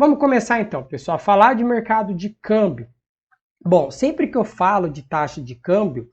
Vamos começar então, pessoal, a falar de mercado de câmbio. Bom, sempre que eu falo de taxa de câmbio,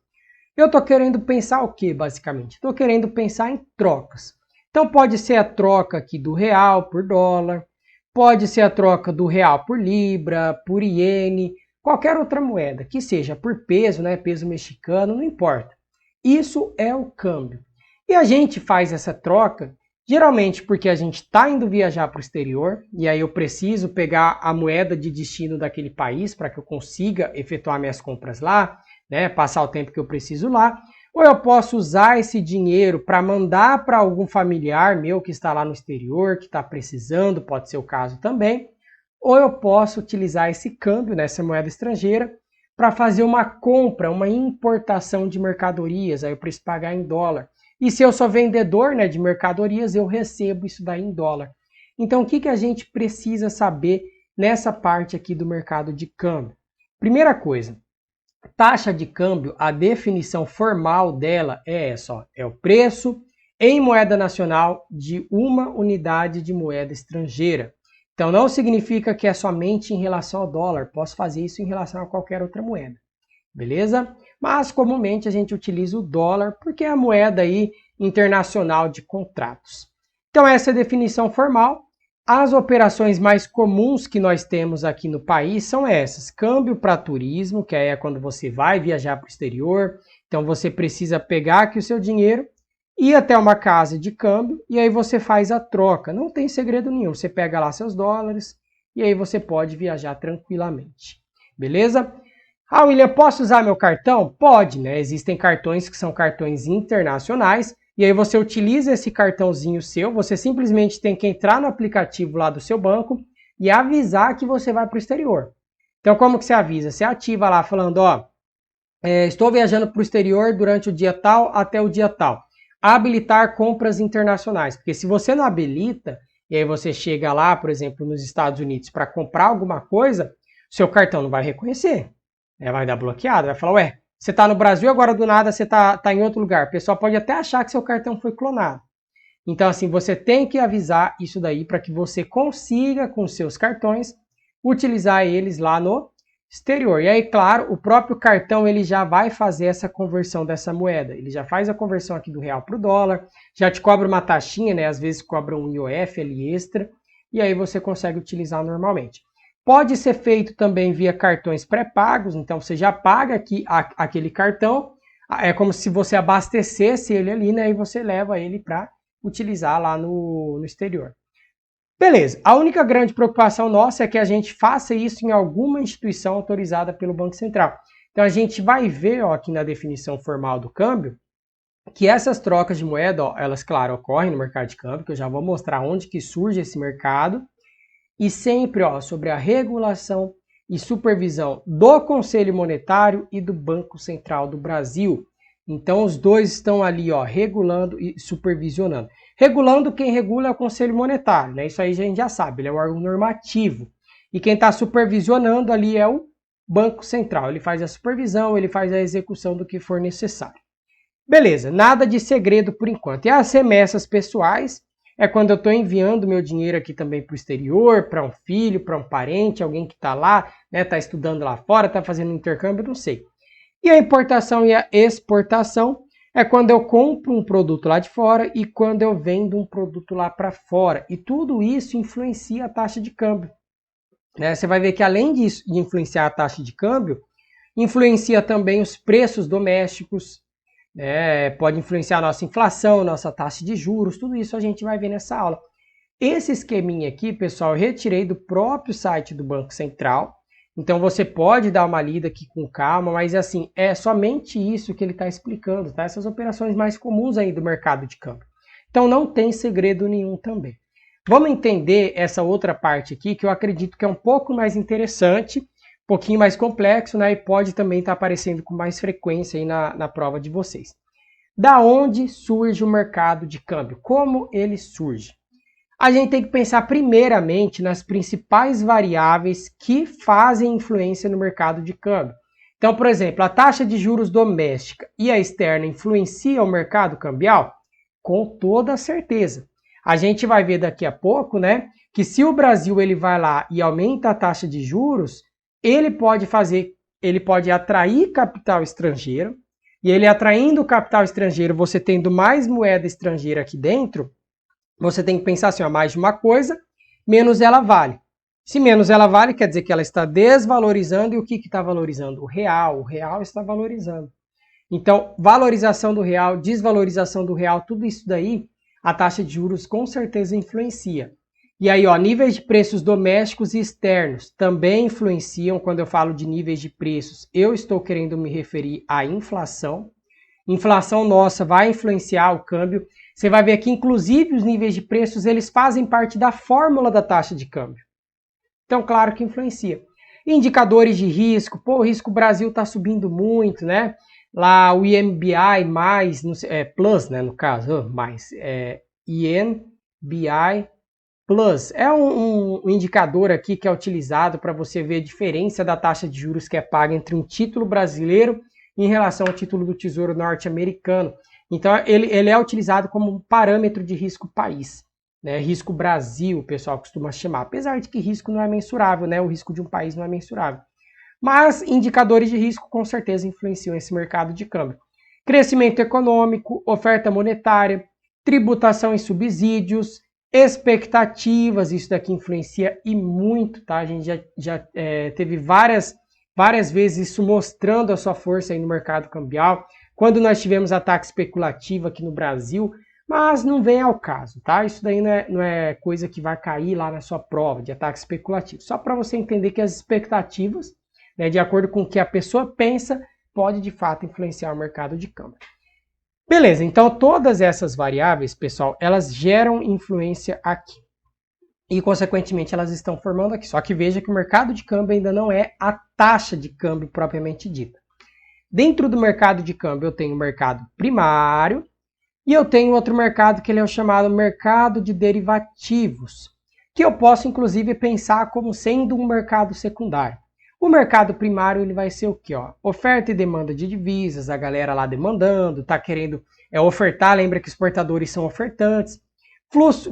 eu estou querendo pensar o que, basicamente? Estou querendo pensar em trocas. Então pode ser a troca aqui do real por dólar, pode ser a troca do real por libra, por iene, qualquer outra moeda, que seja por peso, né, peso mexicano, não importa. Isso é o câmbio. E a gente faz essa troca geralmente porque a gente está indo viajar para o exterior e aí eu preciso pegar a moeda de destino daquele país para que eu consiga efetuar minhas compras lá, né, passar o tempo que eu preciso lá. Ou eu posso usar esse dinheiro para mandar para algum familiar meu que está lá no exterior, que está precisando, pode ser o caso também. Ou eu posso utilizar esse câmbio, né, essa moeda estrangeira, para fazer uma compra, uma importação de mercadorias, aí eu preciso pagar em dólar. E se eu sou vendedor, né, de mercadorias, eu recebo isso daí em dólar. Então, o que a gente precisa saber nessa parte aqui do mercado de câmbio? Primeira coisa, taxa de câmbio, a definição formal dela é essa, ó, é o preço em moeda nacional de uma unidade de moeda estrangeira. Então, não significa que é somente em relação ao dólar, posso fazer isso em relação a qualquer outra moeda. Beleza? Mas comumente a gente utiliza o dólar porque é a moeda aí internacional de contratos. Então essa é a definição formal. As operações mais comuns que nós temos aqui no país são essas: câmbio para turismo, que é quando você vai viajar para o exterior, então você precisa pegar aqui o seu dinheiro, ir até uma casa de câmbio e aí você faz a troca. Não tem segredo nenhum, você pega lá seus dólares e aí você pode viajar tranquilamente. Beleza? Ah, William, posso usar meu cartão? Pode, né? Existem cartões que são cartões internacionais e aí você utiliza esse cartãozinho seu, você simplesmente tem que entrar no aplicativo lá do seu banco e avisar que você vai para o exterior. Então, como que você avisa? Você ativa lá falando, ó, estou viajando para o exterior durante o dia tal até o dia tal. Habilitar compras internacionais, porque se você não habilita, e aí você chega lá, por exemplo, nos Estados Unidos para comprar alguma coisa, seu cartão não vai reconhecer. Vai dar bloqueado, vai falar, ué, você está no Brasil, agora do nada você tá em outro lugar. O pessoal pode até achar que seu cartão foi clonado. Então, assim, você tem que avisar isso daí para que você consiga, com seus cartões, utilizar eles lá no exterior. E aí, claro, o próprio cartão ele já vai fazer essa conversão dessa moeda. Ele já faz a conversão aqui do real para o dólar, já te cobra uma taxinha, né? Às vezes cobra um IOF ali extra, e aí você consegue utilizar normalmente. Pode ser feito também via cartões pré-pagos, então você já paga aqui aquele cartão, é como se você abastecesse ele ali, né? E você leva ele para utilizar lá no exterior. Beleza, a única grande preocupação nossa é que a gente faça isso em alguma instituição autorizada pelo Banco Central. Então a gente vai ver, ó, aqui na definição formal do câmbio, que essas trocas de moeda, ó, elas, claro, ocorrem no mercado de câmbio, que eu já vou mostrar onde que surge esse mercado, e sempre, ó, sobre a regulação e supervisão do Conselho Monetário e do Banco Central do Brasil. Então, os dois estão ali, ó, regulando e supervisionando. Regulando, quem regula é o Conselho Monetário, né? Isso aí a gente já sabe, ele é o órgão normativo. E quem está supervisionando ali é o Banco Central. Ele faz a supervisão, ele faz a execução do que for necessário. Beleza, nada de segredo por enquanto. E as remessas pessoais é quando eu estou enviando meu dinheiro aqui também para o exterior, para um filho, para um parente, alguém que está lá, né, está estudando lá fora, está fazendo intercâmbio, não sei. E a importação e a exportação é quando eu compro um produto lá de fora e quando eu vendo um produto lá para fora. E tudo isso influencia a taxa de câmbio. Né? Você vai ver que além disso, de influenciar a taxa de câmbio, influencia também os preços domésticos, pode influenciar a nossa inflação, nossa taxa de juros, tudo isso a gente vai ver nessa aula. Esse esqueminha aqui, pessoal, eu retirei do próprio site do Banco Central, então você pode dar uma lida aqui com calma, mas assim, é somente isso que ele está explicando, tá? Essas operações mais comuns aí do mercado de câmbio. Então não tem segredo nenhum também. Vamos entender essa outra parte aqui, que eu acredito que é um pouco mais interessante, um pouquinho mais complexo, né? E pode também estar aparecendo com mais frequência aí na prova de vocês. Da onde surge o mercado de câmbio? Como ele surge? A gente tem que pensar primeiramente nas principais variáveis que fazem influência no mercado de câmbio. Então, por exemplo, a taxa de juros doméstica e a externa influenciam o mercado cambial? Com toda certeza. A gente vai ver daqui a pouco, né, que se o Brasil ele vai lá e aumenta a taxa de juros, ele pode atrair capital estrangeiro, e ele atraindo o capital estrangeiro, você tendo mais moeda estrangeira aqui dentro, você tem que pensar assim, ó, mais de uma coisa, menos ela vale. Se menos ela vale, quer dizer que ela está desvalorizando, e o que está valorizando? O real está valorizando. Então, valorização do real, desvalorização do real, tudo isso daí, a taxa de juros com certeza influencia. E aí, ó, níveis de preços domésticos e externos também influenciam. Quando eu falo de níveis de preços, eu estou querendo me referir à inflação. Inflação nossa vai influenciar o câmbio. Você vai ver que, inclusive, os níveis de preços, eles fazem parte da fórmula da taxa de câmbio. Então, claro que influencia. Indicadores de risco. Pô, o risco Brasil está subindo muito, né? Lá o INBI mais, plus, né, no caso, mais, INBI plus. É um indicador aqui que é utilizado para você ver a diferença da taxa de juros que é paga entre um título brasileiro em relação ao título do Tesouro norte-americano. Então, ele é utilizado como um parâmetro de risco país. Né? Risco Brasil, o pessoal costuma chamar. Apesar de que risco não é mensurável, né? O risco de um país não é mensurável. Mas indicadores de risco com certeza influenciam esse mercado de câmbio. Crescimento econômico, oferta monetária, tributação e subsídios, expectativas, isso daqui influencia e muito, tá? A gente já teve várias vezes isso mostrando a sua força aí no mercado cambial, quando nós tivemos ataque especulativo aqui no Brasil, mas não vem ao caso, tá? Isso daí não é coisa que vai cair lá na sua prova de ataque especulativo, só para você entender que as expectativas, né, de acordo com o que a pessoa pensa, pode de fato influenciar o mercado de câmbio. Beleza, então todas essas variáveis, pessoal, elas geram influência aqui. E, consequentemente, elas estão formando aqui. Só que veja que o mercado de câmbio ainda não é a taxa de câmbio propriamente dita. Dentro do mercado de câmbio, eu tenho o mercado primário e eu tenho outro mercado que ele é o chamado mercado de derivativos, que eu posso, inclusive, pensar como sendo um mercado secundário. O mercado primário ele vai ser o quê? Ó? Oferta e demanda de divisas, a galera lá demandando, tá querendo ofertar, lembra que exportadores são ofertantes,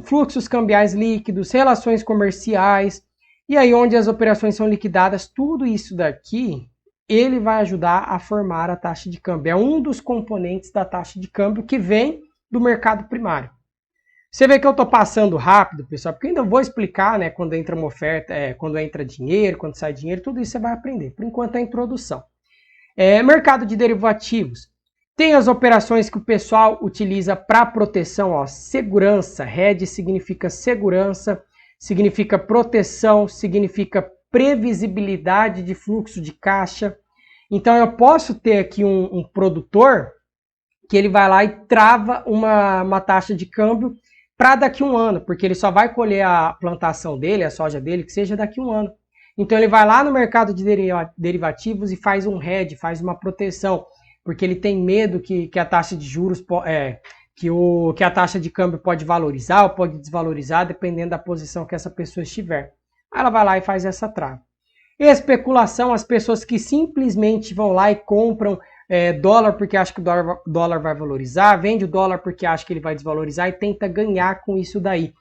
fluxos cambiais líquidos, relações comerciais, e aí onde as operações são liquidadas, tudo isso daqui, ele vai ajudar a formar a taxa de câmbio. É um dos componentes da taxa de câmbio que vem do mercado primário. Você vê que eu estou passando rápido, pessoal, porque eu ainda vou explicar, né, quando entra uma oferta, quando entra dinheiro, quando sai dinheiro, tudo isso você vai aprender. Por enquanto é a introdução. Mercado de derivativos. Tem as operações que o pessoal utiliza para proteção, ó, segurança. Hedge significa segurança, significa proteção, significa previsibilidade de fluxo de caixa. Então eu posso ter aqui um produtor que ele vai lá e trava uma taxa de câmbio para daqui a um ano, porque ele só vai colher a plantação dele, a soja dele, que seja daqui a um ano. Então ele vai lá no mercado de derivativos e faz um hedge, faz uma proteção, porque ele tem medo que a taxa de juros, que a taxa de câmbio pode valorizar ou pode desvalorizar, dependendo da posição que essa pessoa estiver. Aí ela vai lá e faz essa trava. Especulação, as pessoas que simplesmente vão lá e compram dólar porque acha que o dólar vai valorizar, vende o dólar porque acha que ele vai desvalorizar e tenta ganhar com isso daí.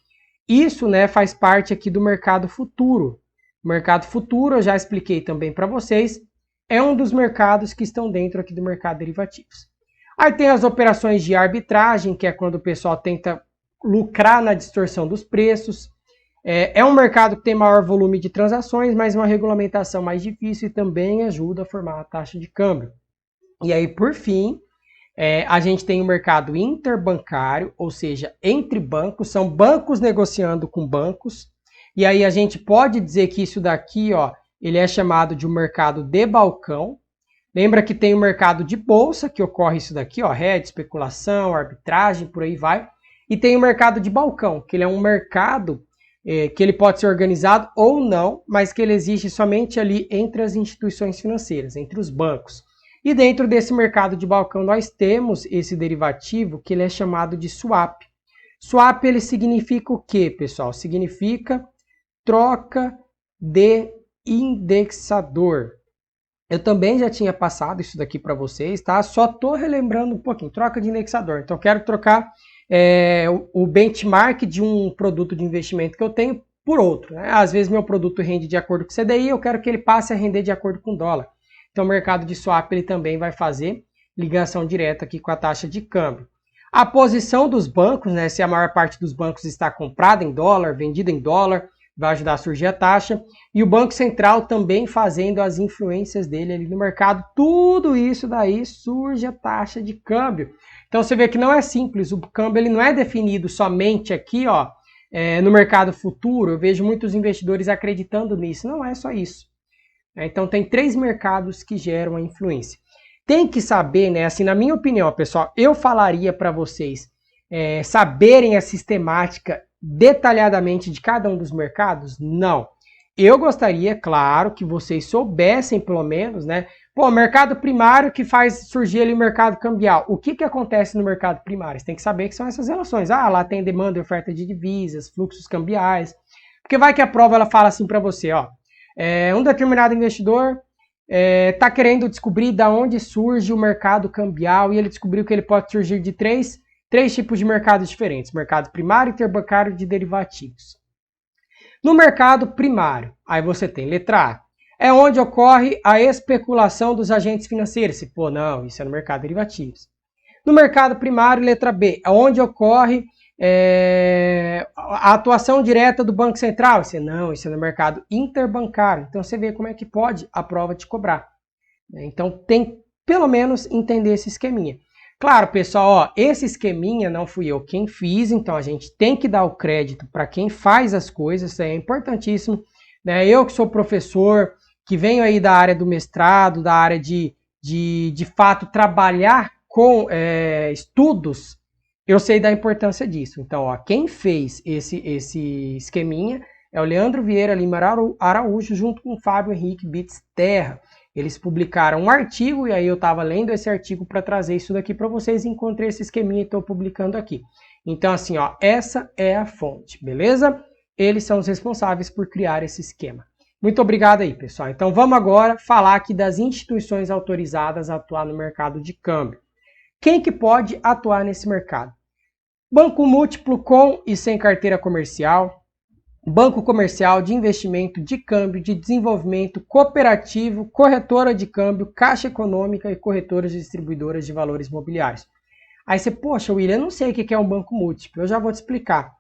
Isso, né, faz parte aqui do mercado futuro. O mercado futuro, eu já expliquei também para vocês, é um dos mercados que estão dentro aqui do mercado de derivativos. Aí tem as operações de arbitragem, que é quando o pessoal tenta lucrar na distorção dos preços. É um mercado que tem maior volume de transações, mas uma regulamentação mais difícil e também ajuda a formar a taxa de câmbio. E aí, por fim, a gente tem o mercado interbancário, ou seja, entre bancos, são bancos negociando com bancos. E aí a gente pode dizer que isso daqui, ó, ele é chamado de um mercado de balcão. Lembra que tem o mercado de bolsa, que ocorre isso daqui, ó, hedge, especulação, arbitragem, por aí vai. E tem o mercado de balcão, que ele é um mercado que ele pode ser organizado ou não, mas que ele existe somente ali entre as instituições financeiras, entre os bancos. E dentro desse mercado de balcão nós temos esse derivativo que ele é chamado de swap. Swap ele significa o quê, pessoal? Significa troca de indexador. Eu também já tinha passado isso daqui para vocês, tá? Só estou relembrando um pouquinho. Troca de indexador. Então, eu quero trocar o benchmark de um produto de investimento que eu tenho por outro, né? Às vezes meu produto rende de acordo com o CDI, eu quero que ele passe a render de acordo com o dólar. Então o mercado de swap ele também vai fazer ligação direta aqui com a taxa de câmbio. A posição dos bancos, né? Se a maior parte dos bancos está comprada em dólar, vendida em dólar, vai ajudar a surgir a taxa. E o Banco Central também fazendo as influências dele ali no mercado. Tudo isso daí surge a taxa de câmbio. Então você vê que não é simples. O câmbio ele não é definido somente aqui, ó, no mercado futuro. Eu vejo muitos investidores acreditando nisso. Não é só isso. Então tem 3 mercados que geram a influência. Tem que saber, né? Assim, na minha opinião, pessoal, eu falaria para vocês saberem a sistemática detalhadamente de cada um dos mercados? Não. Eu gostaria, claro, que vocês soubessem pelo menos, né? Pô, mercado primário que faz surgir ali o mercado cambial. O que acontece no mercado primário? Você tem que saber que são essas relações. Ah, lá tem demanda e oferta de divisas, fluxos cambiais. Porque vai que a prova ela fala assim para você, ó. Um determinado investidor está querendo descobrir de onde surge o mercado cambial e ele descobriu que ele pode surgir de três tipos de mercados diferentes. Mercado primário, interbancário e de derivativos. No mercado primário, aí você tem letra A. É onde ocorre a especulação dos agentes financeiros. Pô, não, isso é no mercado de derivativos. No mercado primário, letra B, é onde ocorre a atuação direta do Banco Central. Isso é no mercado interbancário. Então você vê como é que pode a prova te cobrar. Então tem pelo menos entender esse esqueminha. Claro, pessoal, ó, esse esqueminha não fui eu quem fiz, então a gente tem que dar o crédito para quem faz as coisas, isso é importantíssimo. Né? Eu que sou professor, que venho aí da área do mestrado, da área de fato trabalhar com estudos, eu sei da importância disso. Então, ó, quem fez esse esqueminha é o Leandro Vieira Lima Araújo, junto com o Fábio Henrique Bitts Terra. Eles publicaram um artigo, e aí eu estava lendo esse artigo para trazer isso daqui para vocês, encontrei esse esqueminha e estou publicando aqui. Então, assim, ó, essa é a fonte, beleza? Eles são os responsáveis por criar esse esquema. Muito obrigado aí, pessoal. Então, vamos agora falar aqui das instituições autorizadas a atuar no mercado de câmbio. Quem que pode atuar nesse mercado? Banco múltiplo com e sem carteira comercial, banco comercial de investimento, de câmbio, de desenvolvimento, cooperativo, corretora de câmbio, caixa econômica e corretoras distribuidoras de valores imobiliários. Aí você, poxa, William, eu não sei o que é um banco múltiplo, eu já vou te explicar.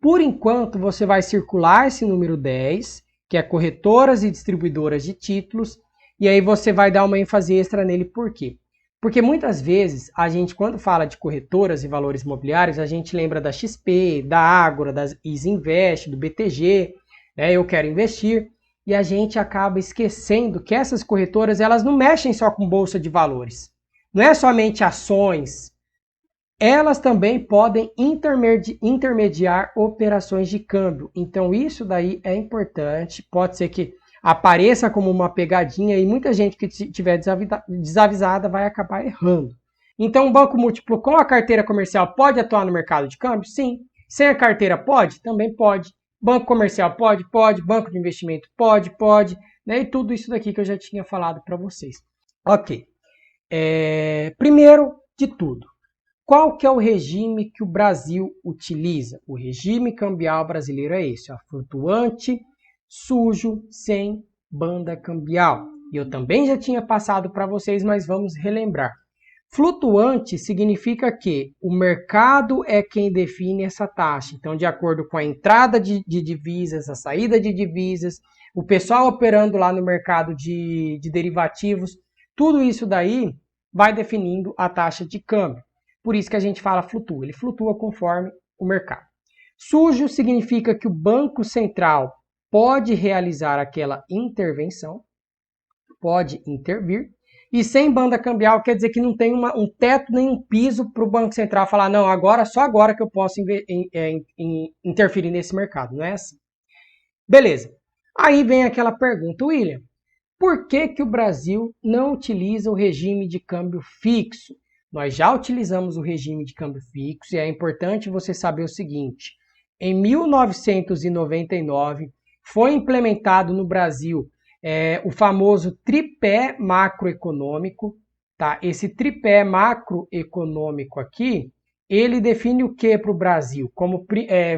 Por enquanto, você vai circular esse número 10, que é corretoras e distribuidoras de títulos, e aí você vai dar uma ênfase extra nele, por quê? Porque muitas vezes, a gente, quando fala de corretoras e valores imobiliários, a gente lembra da XP, da Ágora, da Isinvest, do BTG, né? Eu quero investir, e a gente acaba esquecendo que essas corretoras, elas não mexem só com bolsa de valores. Não é somente ações. Elas também podem intermediar operações de câmbio. Então isso daí é importante, pode ser que apareça como uma pegadinha e muita gente que estiver desavisada vai acabar errando. Então, um banco múltiplo com a carteira comercial pode atuar no mercado de câmbio? Sim. Sem a carteira pode? Também pode. Banco comercial pode? Pode. Banco de investimento pode? Pode. Né? E tudo isso daqui que eu já tinha falado para vocês. Ok. Primeiro de tudo, qual que é o regime que o Brasil utiliza? O regime cambial brasileiro é esse, ó, flutuante, sujo, sem banda cambial. E eu também já tinha passado para vocês, mas vamos relembrar. Flutuante significa que o mercado é quem define essa taxa. Então, de acordo com a entrada de divisas, a saída de divisas, o pessoal operando lá no mercado de derivativos, tudo isso daí vai definindo a taxa de câmbio. Por isso que a gente fala flutua. Ele flutua conforme o mercado. Sujo significa que o Banco Central pode realizar aquela intervenção, pode intervir, e sem banda cambial quer dizer que não tem um teto nem um piso para o Banco Central falar, não, só agora que eu posso interferir nesse mercado, não é assim? Beleza. Aí vem aquela pergunta, William, por que o Brasil não utiliza o regime de câmbio fixo? Nós já utilizamos o regime de câmbio fixo e é importante você saber o seguinte, em 1999, foi implementado no Brasil o famoso tripé macroeconômico. Tá? Esse tripé macroeconômico aqui, ele define o que para o Brasil como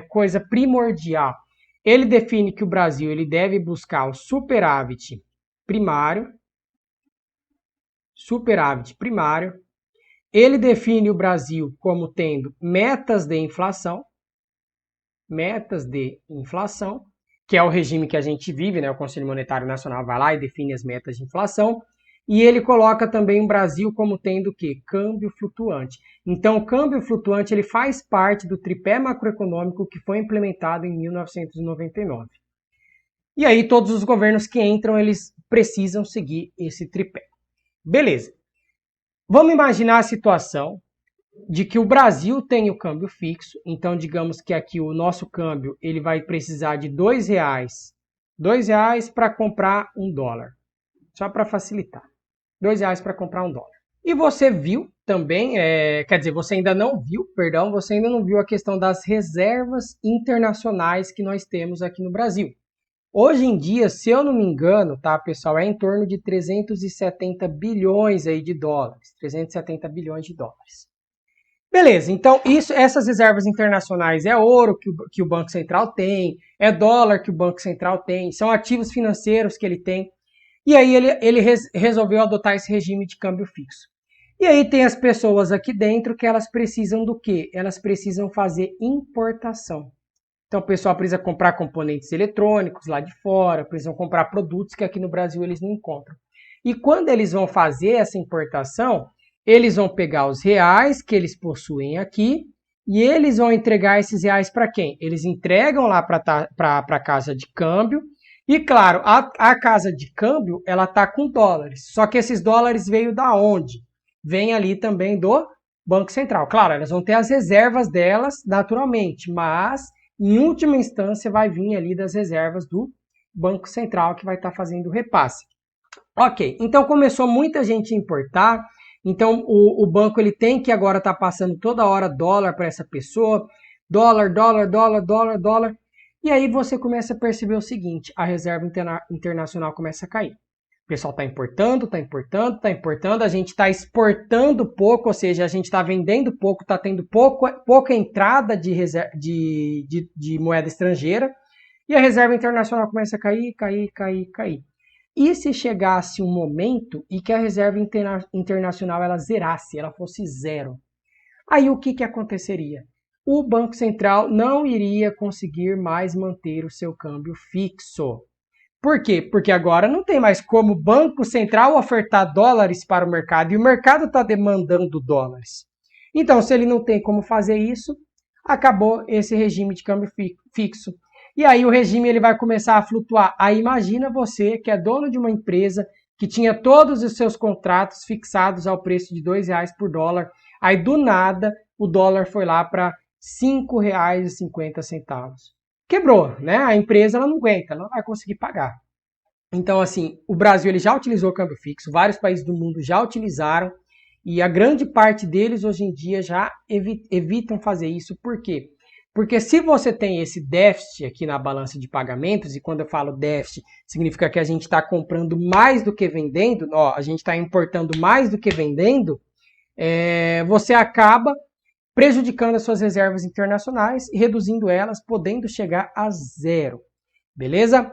coisa primordial? Ele define que o Brasil ele deve buscar o superávit primário. Ele define o Brasil como tendo metas de inflação, que é o regime que a gente vive, né? O Conselho Monetário Nacional vai lá e define as metas de inflação. E ele coloca também o Brasil como tendo o quê? Câmbio flutuante. Então, o câmbio flutuante ele faz parte do tripé macroeconômico que foi implementado em 1999. E aí, todos os governos que entram, eles precisam seguir esse tripé. Beleza. Vamos imaginar a situação de que o Brasil tem o câmbio fixo. Então, digamos que aqui o nosso câmbio ele vai precisar de R$2. R$2 para comprar $1. Só para facilitar. R$2 para comprar $1. E você viu também, você ainda não viu a questão das reservas internacionais que nós temos aqui no Brasil. Hoje em dia, se eu não me engano, tá, pessoal, é em torno de 370 bilhões aí de dólares. 370 bilhões de dólares. Beleza, então essas reservas internacionais é ouro que o Banco Central tem, é dólar que o Banco Central tem, são ativos financeiros que ele tem. E aí ele resolveu adotar esse regime de câmbio fixo. E aí tem as pessoas aqui dentro que elas precisam do quê? Elas precisam fazer importação. Então o pessoal precisa comprar componentes eletrônicos lá de fora, precisam comprar produtos que aqui no Brasil eles não encontram. E quando eles vão fazer essa importação, eles vão pegar os reais que eles possuem aqui e eles vão entregar esses reais para quem? Eles entregam lá para a casa de câmbio. E claro, a casa de câmbio, ela está com dólares. Só que esses dólares veio da onde? Vem ali também do Banco Central. Claro, elas vão ter as reservas delas naturalmente, mas em última instância vai vir ali das reservas do Banco Central que vai estar fazendo o repasse. Ok, então começou muita gente a importar. Então o banco ele tem que agora estar passando toda hora dólar para essa pessoa. Dólar. E aí você começa a perceber o seguinte, a reserva internacional começa a cair. O pessoal está importando, a gente está exportando pouco, ou seja, a gente está vendendo pouco, está tendo pouca entrada de moeda estrangeira, e a reserva internacional começa a cair. E se chegasse um momento em que a reserva internacional ela zerasse, ela fosse zero, aí o que aconteceria? O Banco Central não iria conseguir mais manter o seu câmbio fixo. Por quê? Porque agora não tem mais como o Banco Central ofertar dólares para o mercado e o mercado está demandando dólares. Então, se ele não tem como fazer isso, acabou esse regime de câmbio fixo. E aí o regime ele vai começar a flutuar. Aí imagina você que é dono de uma empresa que tinha todos os seus contratos fixados ao preço de R$2 por dólar. Aí do nada o dólar foi lá para R$ 5,50. Quebrou, né? A empresa ela não aguenta, ela não vai conseguir pagar. Então, assim, o Brasil ele já utilizou o câmbio fixo, vários países do mundo já utilizaram, e a grande parte deles hoje em dia já evitam fazer isso. Por quê? Porque se você tem esse déficit aqui na balança de pagamentos, e quando eu falo déficit, significa que a gente está comprando mais do que vendendo, a gente está importando mais do que vendendo, você acaba prejudicando as suas reservas internacionais e reduzindo elas, podendo chegar a zero. Beleza?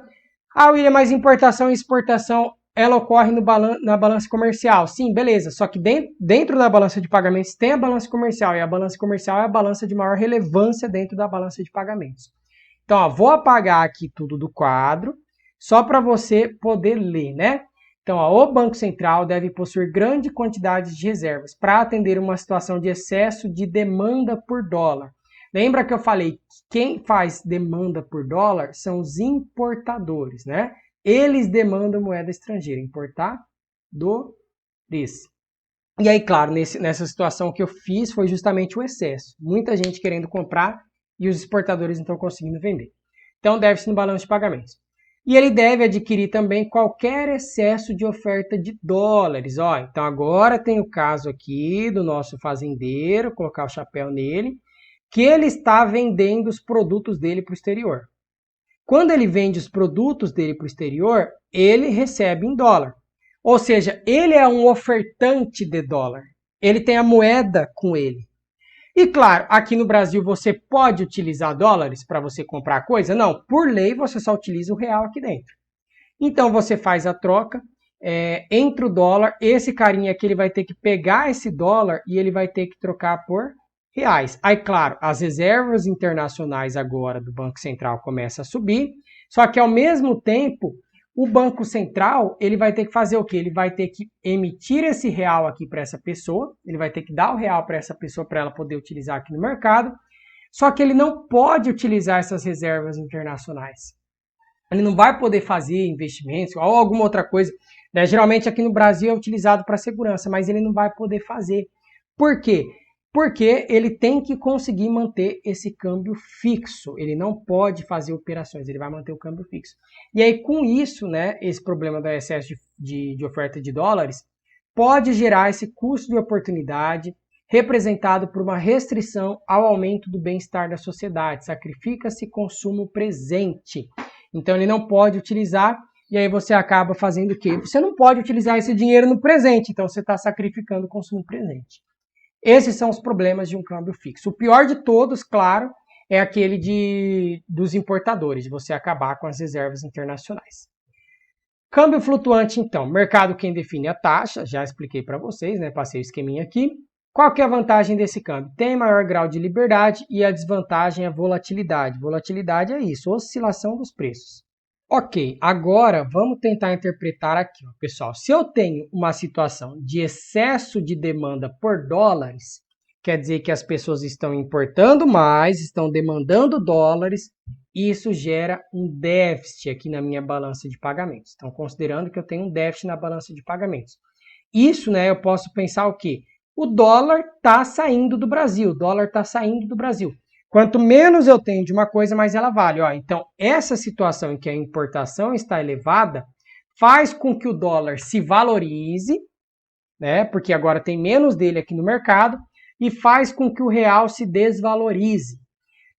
William, mas importação e exportação, ela ocorre na balança comercial. Sim, beleza. Só que dentro da balança de pagamentos tem a balança comercial, e a balança comercial é a balança de maior relevância dentro da balança de pagamentos. Então, vou apagar aqui tudo do quadro, só para você poder ler, né? Então, o Banco Central deve possuir grande quantidade de reservas para atender uma situação de excesso de demanda por dólar. Lembra que eu falei que quem faz demanda por dólar são os importadores, né? Eles demandam moeda estrangeira, importadores. E aí, claro, nessa situação que eu fiz foi justamente o excesso. Muita gente querendo comprar e os exportadores não estão conseguindo vender. Então, deve-se no balanço de pagamentos. E ele deve adquirir também qualquer excesso de oferta de dólares. Então agora tem o caso aqui do nosso fazendeiro, colocar o chapéu nele, que ele está vendendo os produtos dele para o exterior. Quando ele vende os produtos dele para o exterior, ele recebe em dólar. Ou seja, ele é um ofertante de dólar. Ele tem a moeda com ele. E claro, aqui no Brasil você pode utilizar dólares para você comprar coisa? Não, por lei você só utiliza o real aqui dentro. Então você faz a troca entre o dólar, esse carinha aqui ele vai ter que pegar esse dólar e ele vai ter que trocar por reais. Aí, claro, as reservas internacionais agora do Banco Central começam a subir, só que ao mesmo tempo o Banco Central ele vai ter que fazer o quê? Ele vai ter que emitir esse real aqui para essa pessoa, ele vai ter que dar o real para essa pessoa para ela poder utilizar aqui no mercado, só que ele não pode utilizar essas reservas internacionais. Ele não vai poder fazer investimentos ou alguma outra coisa. Né? Geralmente aqui no Brasil é utilizado para segurança, mas ele não vai poder fazer. Por quê? Porque ele tem que conseguir manter esse câmbio fixo. Ele não pode fazer operações, ele vai manter o câmbio fixo. E aí, com isso, né, esse problema do excesso de oferta de dólares pode gerar esse custo de oportunidade representado por uma restrição ao aumento do bem-estar da sociedade. Sacrifica-se consumo presente. Então, ele não pode utilizar, e aí você acaba fazendo o quê? Você não pode utilizar esse dinheiro no presente, então você está sacrificando o consumo presente. Esses são os problemas de um câmbio fixo. O pior de todos, claro, é aquele dos importadores, de você acabar com as reservas internacionais. Câmbio flutuante, então. Mercado quem define a taxa, já expliquei para vocês, né? Passei o esqueminha aqui. Qual que é a vantagem desse câmbio? Tem maior grau de liberdade e a desvantagem é a volatilidade. Volatilidade é isso, oscilação dos preços. Ok, agora vamos tentar interpretar aqui, ó, pessoal. Se eu tenho uma situação de excesso de demanda por dólares, quer dizer que as pessoas estão importando mais, estão demandando dólares, e isso gera um déficit aqui na minha balança de pagamentos. Então, considerando que eu tenho um déficit na balança de pagamentos. Isso, né, eu posso pensar o quê? O dólar está saindo do Brasil, Quanto menos eu tenho de uma coisa, mais ela vale. Ó, então, essa situação em que a importação está elevada faz com que o dólar se valorize, né, porque agora tem menos dele aqui no mercado, e faz com que o real se desvalorize.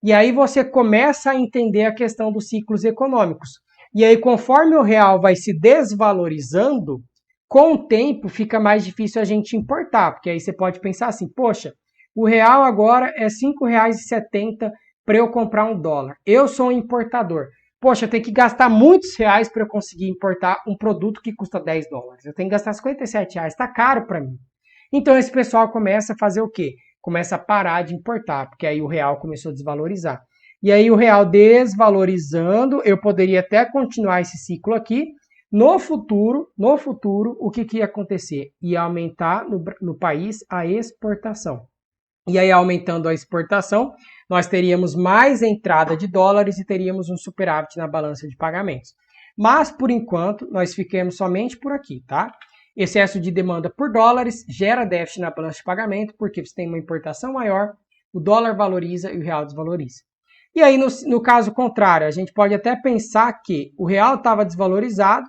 E aí você começa a entender a questão dos ciclos econômicos. E aí, conforme o real vai se desvalorizando, com o tempo fica mais difícil a gente importar, porque aí você pode pensar assim, poxa, o real agora é R$ 5,70 para eu comprar um dólar. Eu sou um importador. Poxa, eu tenho que gastar muitos reais para eu conseguir importar um produto que custa $10. Eu tenho que gastar R$57, está caro para mim. Então esse pessoal começa a fazer o quê? Começa a parar de importar, porque aí o real começou a desvalorizar. E aí o real desvalorizando, eu poderia até continuar esse ciclo aqui. No futuro, o que ia acontecer? Ia aumentar no país a exportação. E aí, aumentando a exportação, nós teríamos mais entrada de dólares e teríamos um superávit na balança de pagamentos. Mas, por enquanto, nós fiquemos somente por aqui, tá? Excesso de demanda por dólares gera déficit na balança de pagamento, porque você tem uma importação maior, o dólar valoriza e o real desvaloriza. E aí, no caso contrário, a gente pode até pensar que o real estava desvalorizado,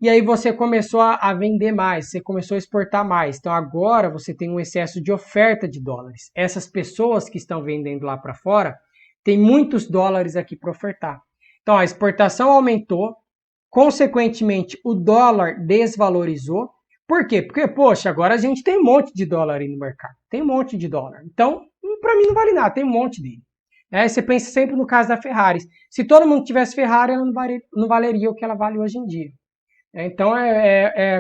e aí você começou a vender mais, você começou a exportar mais. Então agora você tem um excesso de oferta de dólares. Essas pessoas que estão vendendo lá para fora têm muitos dólares aqui para ofertar. Então a exportação aumentou, consequentemente o dólar desvalorizou. Por quê? Porque, poxa, agora a gente tem um monte de dólar aí no mercado. Tem um monte de dólar. Então, para mim não vale nada, tem um monte dele. Você pensa sempre no caso da Ferrari. Se todo mundo tivesse Ferrari, ela não valeria o que ela vale hoje em dia. Então,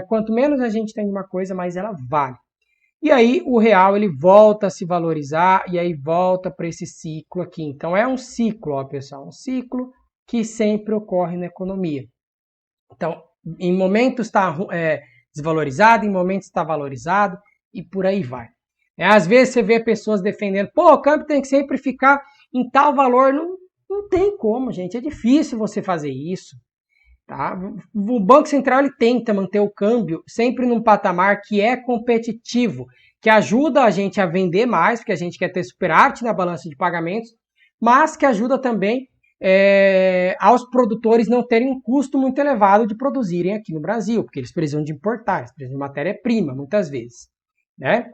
quanto menos a gente tem de uma coisa, mais ela vale. E aí, o real ele volta a se valorizar e aí volta para esse ciclo aqui. Então, é um ciclo, ó, pessoal, um ciclo que sempre ocorre na economia. Então, em momentos está desvalorizado, em momentos está valorizado e por aí vai. Às vezes você vê pessoas defendendo, pô, o câmbio tem que sempre ficar em tal valor. Não tem como, gente, é difícil você fazer isso. Tá? O Banco Central ele tenta manter o câmbio sempre num patamar que é competitivo, que ajuda a gente a vender mais, porque a gente quer ter superávit na balança de pagamentos, mas que ajuda também aos produtores não terem um custo muito elevado de produzirem aqui no Brasil, porque eles precisam de importar, eles precisam de matéria-prima, muitas vezes. Né?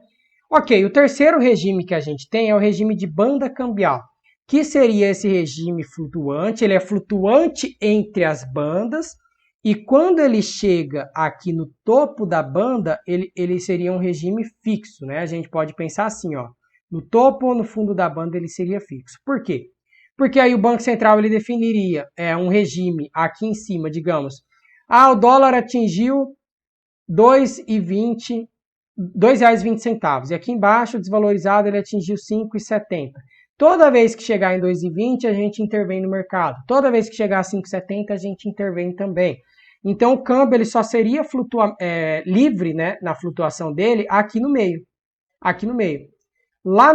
Ok, o terceiro regime que a gente tem é o regime de banda cambial. Que seria esse regime flutuante? Ele é flutuante entre as bandas e quando ele chega aqui no topo da banda, ele seria um regime fixo, né? A gente pode pensar assim, ó, No topo ou no fundo da banda ele seria fixo. Por quê? Porque aí o Banco Central ele definiria um regime aqui em cima, digamos. O dólar atingiu R$ 2,20. E aqui embaixo, desvalorizado, ele atingiu 5,70. Toda vez que chegar em 2,20, a gente intervém no mercado. Toda vez que chegar a 5,70, a gente intervém também. Então, o câmbio ele só seria livre, né, na flutuação dele aqui no meio. Aqui no meio. Lá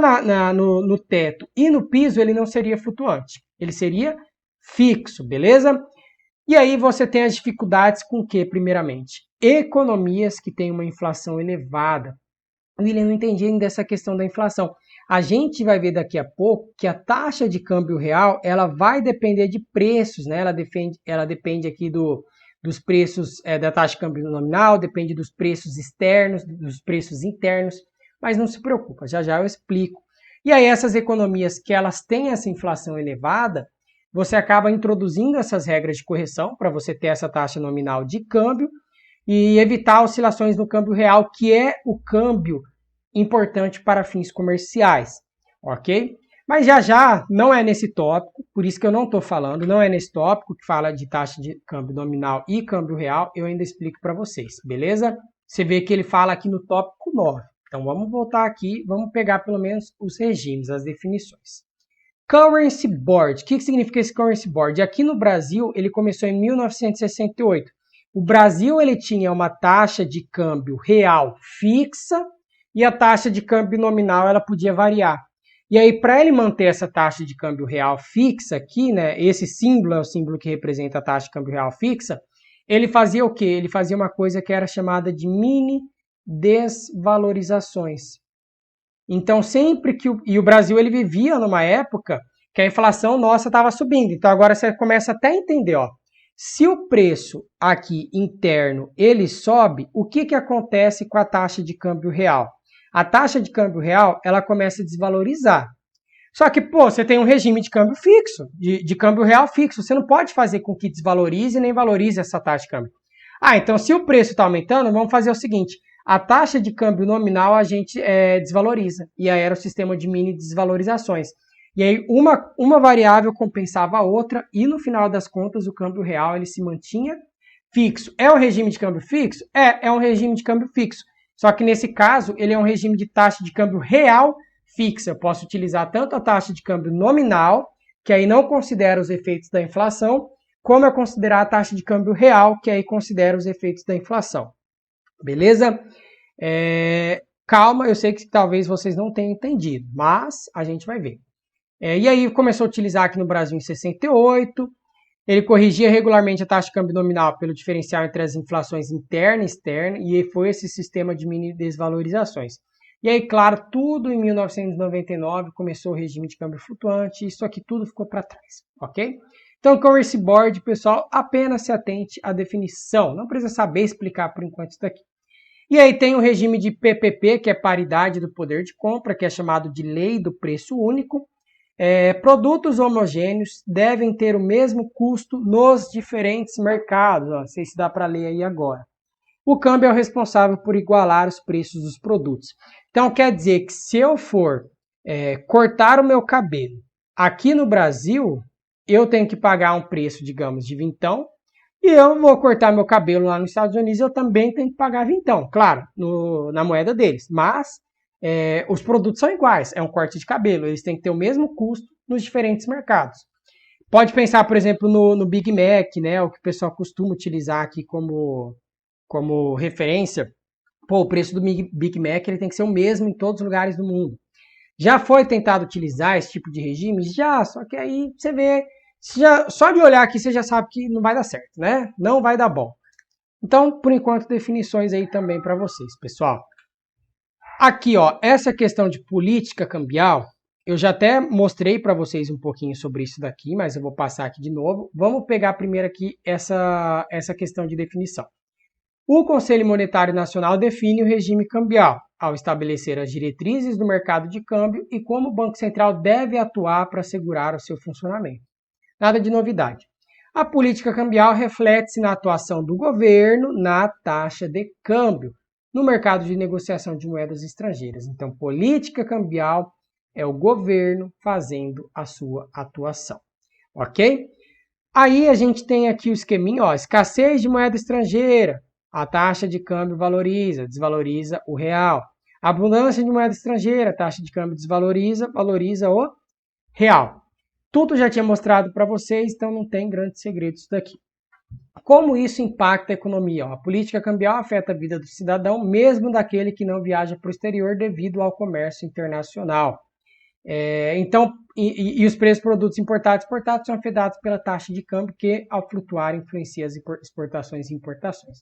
no teto e no piso, ele não seria flutuante. Ele seria fixo, beleza? E aí você tem as dificuldades com o que, primeiramente? Economias que têm uma inflação elevada. William, não entendi ainda essa questão da inflação. A gente vai ver daqui a pouco que a taxa de câmbio real, ela vai depender de preços, né? Ela depende aqui dos preços da taxa de câmbio nominal, depende dos preços externos, dos preços internos, mas não se preocupa, já já eu explico. E aí essas economias que elas têm essa inflação elevada, você acaba introduzindo essas regras de correção para você ter essa taxa nominal de câmbio e evitar oscilações no câmbio real, que é o câmbio importante para fins comerciais, ok? Mas já já não é nesse tópico, por isso que eu não estou falando, não é nesse tópico que fala de taxa de câmbio nominal e câmbio real, eu ainda explico para vocês, beleza? Você vê que ele fala aqui no tópico 9. Então vamos voltar aqui, vamos pegar pelo menos os regimes, as definições. Currency Board. O que significa esse Currency Board? Aqui no Brasil, ele começou em 1968. O Brasil ele tinha uma taxa de câmbio real fixa e a taxa de câmbio nominal ela podia variar. E aí, para ele manter essa taxa de câmbio real fixa aqui, né, esse símbolo é o símbolo que representa a taxa de câmbio real fixa, ele fazia o quê? Ele fazia uma coisa que era chamada de mini desvalorizações. Então, sempre que o Brasil ele vivia numa época que a inflação nossa estava subindo. Então, agora você começa até a entender, ó. Se o preço aqui interno ele sobe, o que acontece com a taxa de câmbio real? A taxa de câmbio real ela começa a desvalorizar. Só que, você tem um regime de câmbio fixo, de câmbio real fixo. Você não pode fazer com que desvalorize nem valorize essa taxa de câmbio. Então se o preço está aumentando, vamos fazer o seguinte. A taxa de câmbio nominal a gente desvaloriza. E aí era o sistema de mini desvalorizações. E aí uma variável compensava a outra e no final das contas o câmbio real ele se mantinha fixo. É um regime de câmbio fixo? É um regime de câmbio fixo. Só que nesse caso ele é um regime de taxa de câmbio real fixa. Eu posso utilizar tanto a taxa de câmbio nominal, que aí não considera os efeitos da inflação, como eu considerar a taxa de câmbio real, que aí considera os efeitos da inflação. Beleza? Calma, eu sei que talvez vocês não tenham entendido, mas a gente vai ver. E aí começou a utilizar aqui no Brasil em 68, ele corrigia regularmente a taxa de câmbio nominal pelo diferencial entre as inflações interna e externa, e foi esse sistema de mini desvalorizações. E aí, claro, tudo em 1999 começou o regime de câmbio flutuante, isso aqui tudo ficou para trás, ok? Então, Currency Board, pessoal, apenas se atente à definição, não precisa saber explicar por enquanto isso daqui. E aí tem o regime de PPP, que é paridade do poder de compra, que é chamado de lei do preço único. Produtos homogêneos devem ter o mesmo custo nos diferentes mercados. Não sei se dá para ler aí agora. O câmbio é o responsável por igualar os preços dos produtos. Então quer dizer que se eu for cortar o meu cabelo aqui no Brasil, eu tenho que pagar um preço, digamos, de vintão. E eu vou cortar meu cabelo lá nos Estados Unidos, eu também tenho que pagar vintão, claro, na moeda deles. Mas os produtos são iguais, é um corte de cabelo, eles têm que ter o mesmo custo nos diferentes mercados. Pode pensar, por exemplo, no Big Mac, né, o que o pessoal costuma utilizar aqui como referência. O preço do Big Mac ele tem que ser o mesmo em todos os lugares do mundo. Já foi tentado utilizar esse tipo de regime? Já, só que aí você vê... só de olhar aqui você já sabe que não vai dar certo, né? Não vai dar bom. Então, por enquanto, definições aí também para vocês, pessoal. Aqui, ó, essa questão de política cambial, eu já até mostrei para vocês um pouquinho sobre isso daqui, mas eu vou passar aqui de novo. Vamos pegar primeiro aqui essa questão de definição. O Conselho Monetário Nacional define o regime cambial, ao estabelecer as diretrizes do mercado de câmbio e como o Banco Central deve atuar para assegurar o seu funcionamento. Nada de novidade. A política cambial reflete-se na atuação do governo na taxa de câmbio, no mercado de negociação de moedas estrangeiras. Então, política cambial É o governo fazendo a sua atuação, ok? Aí a gente tem aqui o esqueminha, ó, escassez de moeda estrangeira, a taxa de câmbio valoriza, desvaloriza o real. Abundância de moeda estrangeira, a taxa de câmbio desvaloriza, valoriza o real. Tudo já tinha mostrado para vocês, então não tem grandes segredos daqui. Como isso impacta a economia? A política cambial afeta a vida do cidadão, mesmo daquele que não viaja para o exterior devido ao comércio internacional. Então, os preços de produtos importados e exportados são afetados pela taxa de câmbio que, ao flutuar, influencia as exportações e importações.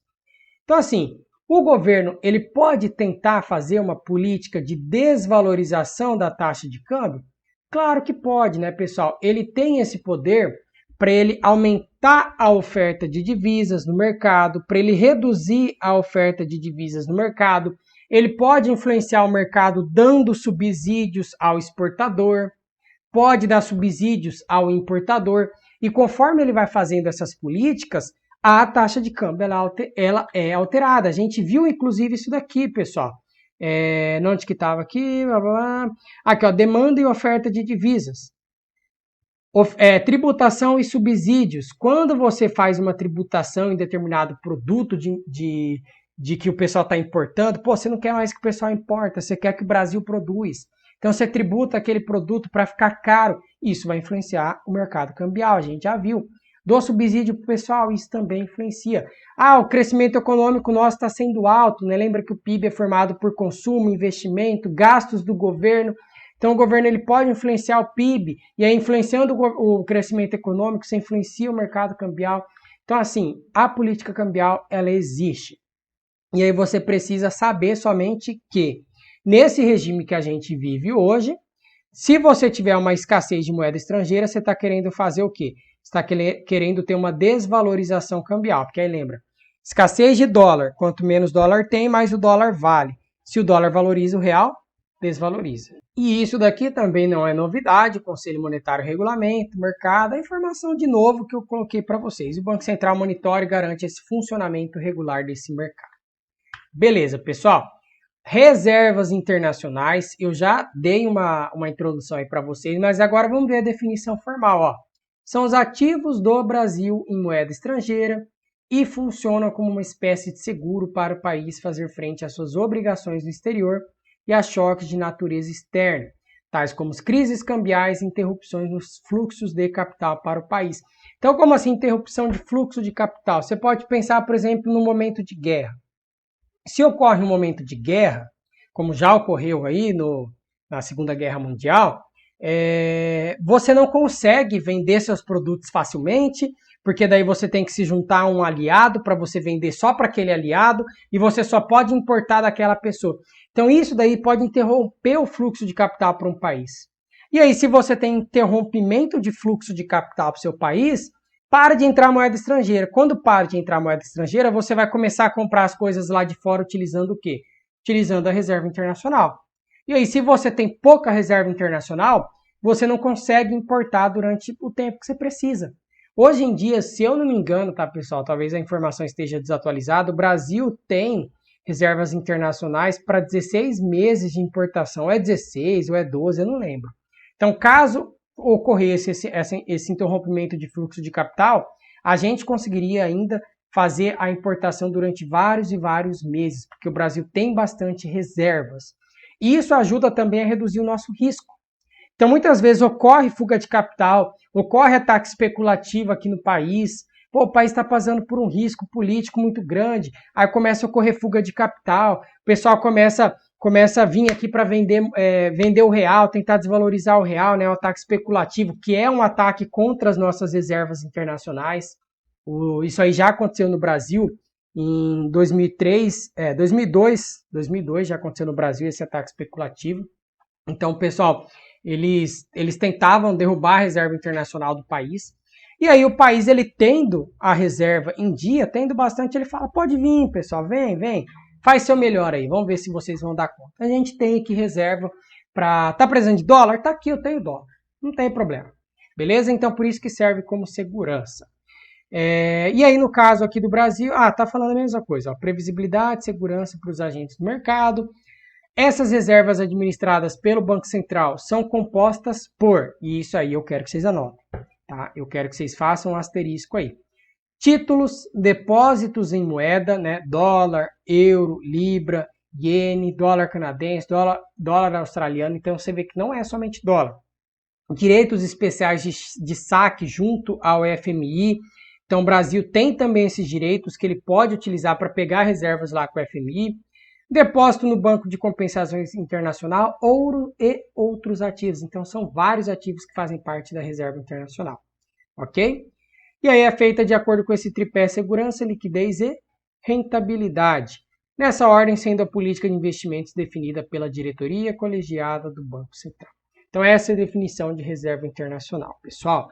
Então, assim, o governo ele pode tentar fazer uma política de desvalorização da taxa de câmbio? Claro que pode, né, pessoal? Ele tem esse poder para ele aumentar a oferta de divisas no mercado, para ele reduzir a oferta de divisas no mercado. Ele pode influenciar o mercado dando subsídios ao exportador, pode dar subsídios ao importador, e conforme ele vai fazendo essas políticas, a taxa de câmbio ela é alterada. A gente viu, inclusive, isso daqui, pessoal. Onde que estava aqui? Blá, blá, blá. Aqui, ó, demanda e oferta de divisas. Tributação e subsídios. Quando você faz uma tributação em determinado produto de que o pessoal está importando, você não quer mais que o pessoal importa, você quer que o Brasil produz. Então você tributa aquele produto para ficar caro. Isso vai influenciar o mercado cambial, a gente já viu. Dou subsídio para o pessoal, isso também influencia. O crescimento econômico nosso está sendo alto, né? Lembra que o PIB é formado por consumo, investimento, gastos do governo. Então o governo ele pode influenciar o PIB, e aí influenciando o crescimento econômico, você influencia o mercado cambial. Então assim, a política cambial ela existe. E aí você precisa saber somente que nesse regime que a gente vive hoje, se você tiver uma escassez de moeda estrangeira, você está querendo fazer o quê? Está querendo ter uma desvalorização cambial, porque aí lembra, escassez de dólar, quanto menos dólar tem, mais o dólar vale. Se o dólar valoriza, o real desvaloriza. E isso daqui também não é novidade, o Conselho Monetário regulamenta, mercado, a informação de novo que eu coloquei para vocês. O Banco Central monitora e garante esse funcionamento regular desse mercado. Beleza, pessoal. Reservas internacionais, eu já dei uma introdução aí para vocês, mas agora vamos ver a definição formal, ó. São os ativos do Brasil em moeda estrangeira e funcionam como uma espécie de seguro para o país fazer frente às suas obrigações no exterior e a choques de natureza externa, tais como as crises cambiais e interrupções nos fluxos de capital para o país. Então, como assim interrupção de fluxo de capital? Você pode pensar, por exemplo, no momento de guerra. Se ocorre um momento de guerra, como já ocorreu aí na Segunda Guerra Mundial, você não consegue vender seus produtos facilmente, porque daí você tem que se juntar a um aliado para você vender só para aquele aliado, e você só pode importar daquela pessoa. Então isso daí pode interromper o fluxo de capital para um país. E aí se você tem interrompimento de fluxo de capital para o seu país, para de entrar moeda estrangeira. Quando para de entrar moeda estrangeira, você vai começar a comprar as coisas lá de fora utilizando o quê? Utilizando a reserva internacional. E aí, se você tem pouca reserva internacional, você não consegue importar durante o tempo que você precisa. Hoje em dia, se eu não me engano, tá, pessoal? Talvez a informação esteja desatualizada. O Brasil tem reservas internacionais para 16 meses de importação. É 16 ou é 12, eu não lembro. Então, caso ocorresse esse interrompimento de fluxo de capital, a gente conseguiria ainda fazer a importação durante vários e vários meses, porque o Brasil tem bastante reservas. E isso ajuda também a reduzir o nosso risco. Então, muitas vezes ocorre fuga de capital, ocorre ataque especulativo aqui no país, o país está passando por um risco político muito grande, aí começa a ocorrer fuga de capital, o pessoal começa a vir aqui para vender o real, tentar desvalorizar o real, né, o ataque especulativo, que é um ataque contra as nossas reservas internacionais. Isso aí já aconteceu no Brasil em 2002 já aconteceu no Brasil esse ataque especulativo. Então, pessoal, eles tentavam derrubar a reserva internacional do país. E aí o país, ele tendo a reserva em dia, tendo bastante, ele fala, pode vir, pessoal, vem, faz seu melhor aí, vamos ver se vocês vão dar conta. A gente tem aqui reserva para... Tá precisando de dólar? Tá aqui, eu tenho dólar. Não tem problema. Beleza? Então, por isso que serve como segurança. E aí, no caso aqui do Brasil, tá falando a mesma coisa. Ó, previsibilidade, segurança para os agentes do mercado. Essas reservas administradas pelo Banco Central são compostas por, e isso aí eu quero que vocês anotem, tá? Eu quero que vocês façam um asterisco aí. Títulos, depósitos em moeda, né? Dólar, euro, libra, iene, dólar canadense, dólar australiano. Então você vê que não é somente dólar. Direitos especiais de saque junto ao FMI. Então o Brasil tem também esses direitos que ele pode utilizar para pegar reservas lá com o FMI. Depósito no Banco de Compensações Internacional, ouro e outros ativos. Então são vários ativos que fazem parte da reserva internacional. Ok? E aí é feita de acordo com esse tripé: segurança, liquidez e rentabilidade. Nessa ordem, sendo a política de investimentos definida pela diretoria colegiada do Banco Central. Então essa é a definição de reserva internacional, pessoal.